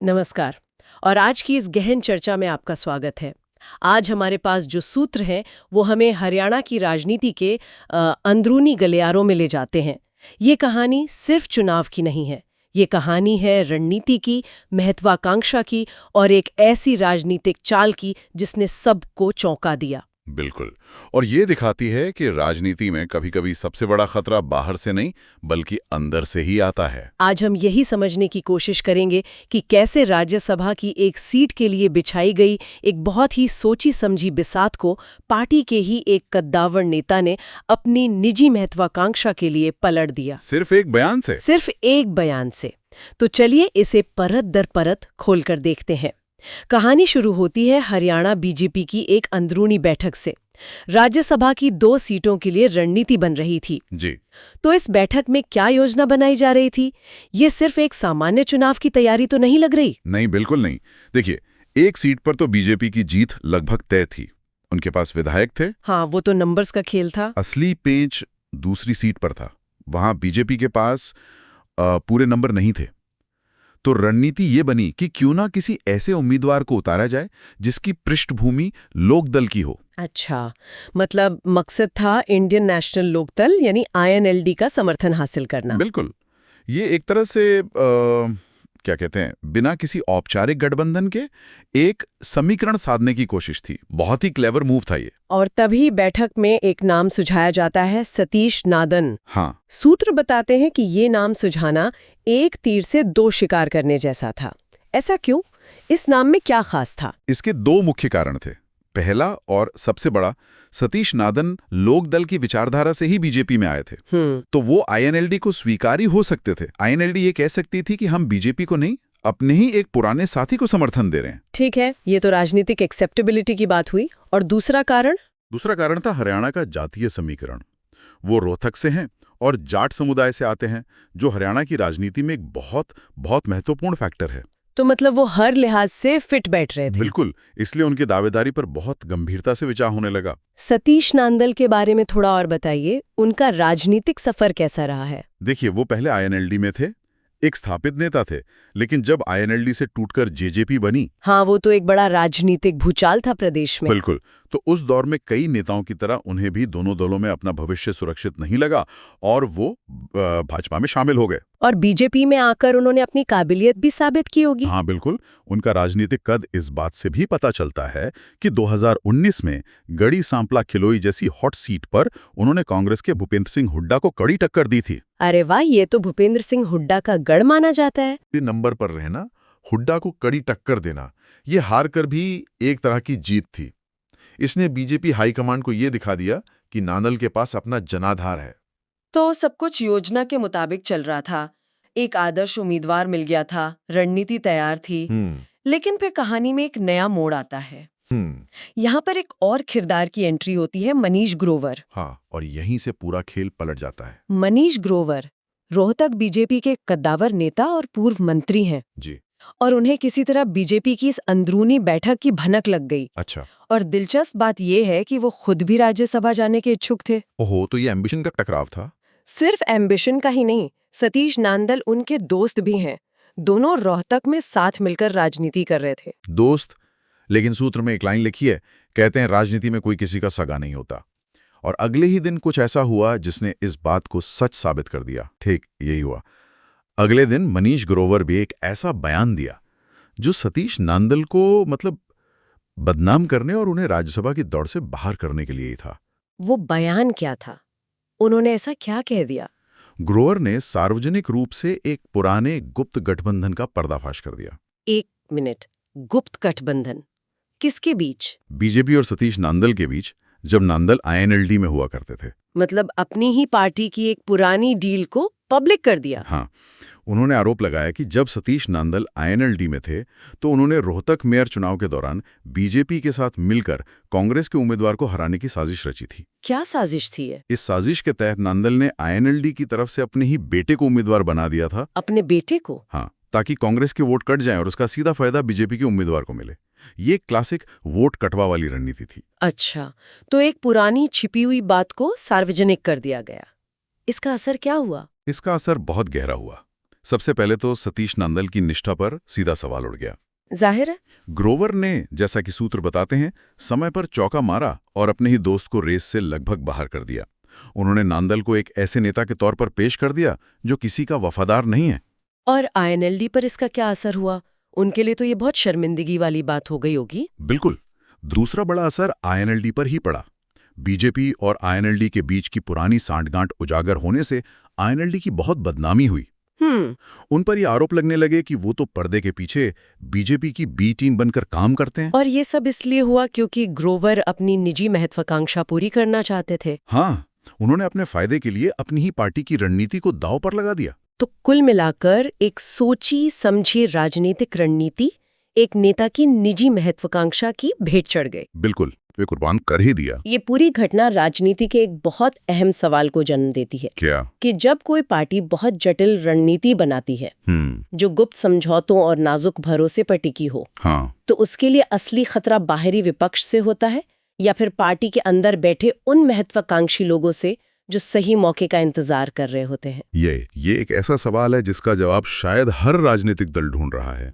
नमस्कार। और आज की इस गहन चर्चा में आपका स्वागत है। आज हमारे पास जो सूत्र हैं वो हमें हरियाणा की राजनीति के अंदरूनी गलियारों में ले जाते हैं। ये कहानी सिर्फ चुनाव की नहीं है, ये कहानी है रणनीति की, महत्वाकांक्षा की और एक ऐसी राजनीतिक चाल की जिसने सबको चौंका दिया। बिल्कुल। और ये दिखाती है कि राजनीति में कभी-कभी सबसे बड़ा खतरा बाहर से नहीं बल्कि अंदर से ही आता है। आज हम यही समझने की कोशिश करेंगे कि कैसे राज्यसभा की एक सीट के लिए बिछाई गई एक बहुत ही सोची समझी बिसात को पार्टी के ही एक कद्दावर नेता ने अपनी निजी महत्वाकांक्षा के लिए पलट दिया, सिर्फ एक बयान से। सिर्फ एक बयान से। तो चलिए इसे परत दर परत खोलकर देखते हैं। कहानी शुरू होती है हरियाणा बीजेपी की एक अंदरूनी बैठक से। राज्यसभा की 2 सीटों के लिए रणनीति बन रही थी। जी। तो इस बैठक में क्या योजना बनाई जा रही थी? ये सिर्फ एक सामान्य चुनाव की तैयारी तो नहीं लग रही। नहीं, बिल्कुल नहीं। देखिए, एक सीट पर तो बीजेपी की जीत लगभग तय थी। उनके पास विधायक थे। हाँ, वो तो नंबर्स का खेल था। असली पेंच दूसरी सीट पर था। वहां बीजेपी के पास पूरे नंबर नहीं थे। तो रणनीति ये बनी कि क्यों ना किसी ऐसे उम्मीदवार को उतारा जाए जिसकी पृष्ठभूमि लोकदल की हो। अच्छा, मतलब मकसद था इंडियन नेशनल लोकदल यानी INLD का समर्थन हासिल करना। बिल्कुल। ये एक तरह से क्या कहते हैं, बिना किसी औपचारिक गठबंधन के एक समीकरण साधने की कोशिश थी। बहुत ही क्लेवर मूव था ये। और तभी बैठक में एक नाम सुझाया जाता है, सतीश नादन। हाँ। सूत्र बताते हैं कि ये नाम सुझाना एक तीर से 2 शिकार करने जैसा था। ऐसा क्यों? इस नाम में क्या खास था? इसके 2 मुख्य कारण थे। पहला और सबसे बड़ा, सतीश नादन लोकदल की विचारधारा से ही बीजेपी में आए थे। तो वो INLD को स्वीकारी हो सकते थे। INLD ये कह सकती थी कि हम बीजेपी को नहीं, अपने ही एक पुराने साथी को समर्थन दे रहे हैं। ठीक है, ये तो राजनीतिक एक्सेप्टेबिलिटी की बात हुई। और दूसरा कारण? दूसरा कारण था हरियाणा का जातीय समीकरण। वो रोहतक से हैं और जाट समुदाय से आते हैं, जो हरियाणा की राजनीति में एक बहुत बहुत महत्वपूर्ण फैक्टर है। तो मतलब वो हर लिहाज से फिट बैठ रहे थे। बिल्कुल। इसलिए उनकी दावेदारी पर बहुत गंभीरता से विचार होने लगा। सतीश नांदल के बारे में थोड़ा और बताइए। उनका राजनीतिक सफर कैसा रहा है? देखिए, वो पहले INLD में थे, एक स्थापित नेता थे, लेकिन जब INLD से टूटकर JJP बनी। हाँ, वो तो एक बड़ा राजनीतिक भूचाल था प्रदेश में। बिल्कुल। तो उस दौर में कई नेताओं की तरह उन्हें भी दोनों दलों में अपना भविष्य सुरक्षित नहीं लगा और वो भाजपा में शामिल हो गए। और बीजेपी में आकर उन्होंने अपनी काबिलियत भी साबित की होगी। हाँ, बिल्कुल। उनका राजनीतिक कद इस बात से भी पता चलता है कि 2019 में गढ़ी सांपला खिलोई जैसी हॉट सीट पर उन्होंने कांग्रेस के भूपेंद्र सिंह हुड्डा को कड़ी टक्कर दी थी। अरे वाह, ये तो भूपेंद्र सिंह हुड्डा का गढ़ माना जाता है। नंबर पर रहना, हुड्डा को कड़ी टक्कर देना, ये हार कर भी एक तरह की जीत थी। इसने बीजेपी हाईकमांड को ये दिखा दिया कि नादल के पास अपना जनाधार है। तो सब कुछ योजना के मुताबिक चल रहा था। एक आदर्श उम्मीदवार मिल गया था, रणनीति तैयार थी। लेकिन फिर कहानी में एक नया मोड़ आता है। यहाँ पर एक और किरदार की एंट्री होती है, मनीष ग्रोवर। हाँ, और यहीं से पूरा खेल पलट जाता है। मनीष ग्रोवर रोहतक बीजेपी के कद्दावर नेता और पूर्व मंत्री हैं। जी। और उन्हें किसी तरह बीजेपी की इस अंदरूनी बैठक की भनक लग गई। अच्छा। और दिलचस्प बात यह है कि वो खुद भी राज्यसभा जाने के इच्छुक थे। ओहो, तो ये एम्बिशन का टकराव था। सिर्फ एम्बिशन का ही नहीं, सतीश नांदल उनके दोस्त भी हैं। दोनों रोहतक में साथ मिलकर राजनीति कर रहे थे। दोस्त, लेकिन सूत्र में एक लाइन लिखी है, कहते हैं राजनीति में कोई किसी का सगा नहीं होता। और अगले ही दिन कुछ ऐसा हुआ जिसने इस बात को सच साबित कर दिया। ठीक यही हुआ। अगले दिन मनीष ग्रोवर भी एक ऐसा बयान दिया जो सतीश नांदल को बदनाम करने और उन्हें राज्यसभा की दौड़ से बाहर करने के लिए ही था। वो बयान क्या था? उन्होंने ऐसा क्या कह दिया? ग्रोवर ने सार्वजनिक रूप से एक पुराने गुप्त गठबंधन का पर्दाफाश कर दिया। 1 मिनट, गुप्त गठबंधन किसके बीच? बीजेपी और सतीश नांदल के बीच, जब नांदल INLD में हुआ करते थे। मतलब अपनी ही पार्टी की एक पुरानी डील को पब्लिक कर दिया। हाँ, उन्होंने आरोप लगाया कि जब सतीश नांदल INLD में थे तो उन्होंने रोहतक मेयर चुनाव के दौरान बीजेपी के साथ मिलकर कांग्रेस के उम्मीदवार को हराने की साजिश रची थी। क्या साजिश थी ये? इस साजिश के तहत नांदल ने INLD की तरफ से अपने ही बेटे को उम्मीदवार बना दिया था। अपने बेटे को? हाँ, ताकि कांग्रेस के वोट कट जाएं और उसका सीधा फायदा बीजेपी के उम्मीदवार को मिले। ये क्लासिक वोट कटवा वाली रणनीति थी। अच्छा, तो एक पुरानी छिपी हुई बात को सार्वजनिक कर दिया गया। इसका असर क्या हुआ? इसका असर बहुत गहरा हुआ। सबसे पहले तो सतीश नांदल की निष्ठा पर सीधा सवाल उठ गया। जाहिर है। ग्रोवर ने, जैसा कि सूत्र बताते हैं, समय पर चौका मारा और अपने ही दोस्त को रेस से लगभग बाहर कर दिया। उन्होंने नांदल को एक ऐसे नेता के तौर पर पेश कर दिया जो किसी का वफादार नहीं है। और आईएनएलडी पर इसका क्या असर हुआ? उनके लिए तो ये बहुत शर्मिंदगी वाली बात हो गई होगी। बिल्कुल। दूसरा बड़ा असर आईएनएलडी पर ही पड़ा। बीजेपी और आईएनएलडी के बीच की पुरानी सांठगांठ उजागर होने से आईएनएलडी की बहुत बदनामी हुई। उन पर ये आरोप लगने लगे कि वो तो पर्दे के पीछे बीजेपी की बी टीम बनकर काम करते हैं। और ये सब इसलिए हुआ क्योंकि ग्रोवर अपनी निजी महत्वाकांक्षा पूरी करना चाहते थे। हाँ, उन्होंने अपने फायदे के लिए अपनी ही पार्टी की रणनीति को दांव पर लगा दिया। तो कुल मिलाकर एक सोची समझी राजनीतिक रणनीति एक नेता की निजी महत्वाकांक्षा की भेंट चढ़ गई। बिल्कुल, वे कुर्बान कर ही दिया। ये पूरी घटना राजनीति के एक बहुत अहम सवाल को जन्म देती है। क्या? कि जब कोई पार्टी बहुत जटिल रणनीति बनाती है जो गुप्त समझौतों और नाजुक भरोसे पर टिकी हो, तो उसके लिए असली खतरा बाहरी विपक्ष से होता है या फिर पार्टी के अंदर बैठे उन महत्वाकांक्षी लोगों से जो सही मौके का इंतजार कर रहे होते हैं। ये एक ऐसा सवाल है जिसका जवाब शायद हर राजनीतिक दल ढूंढ रहा है।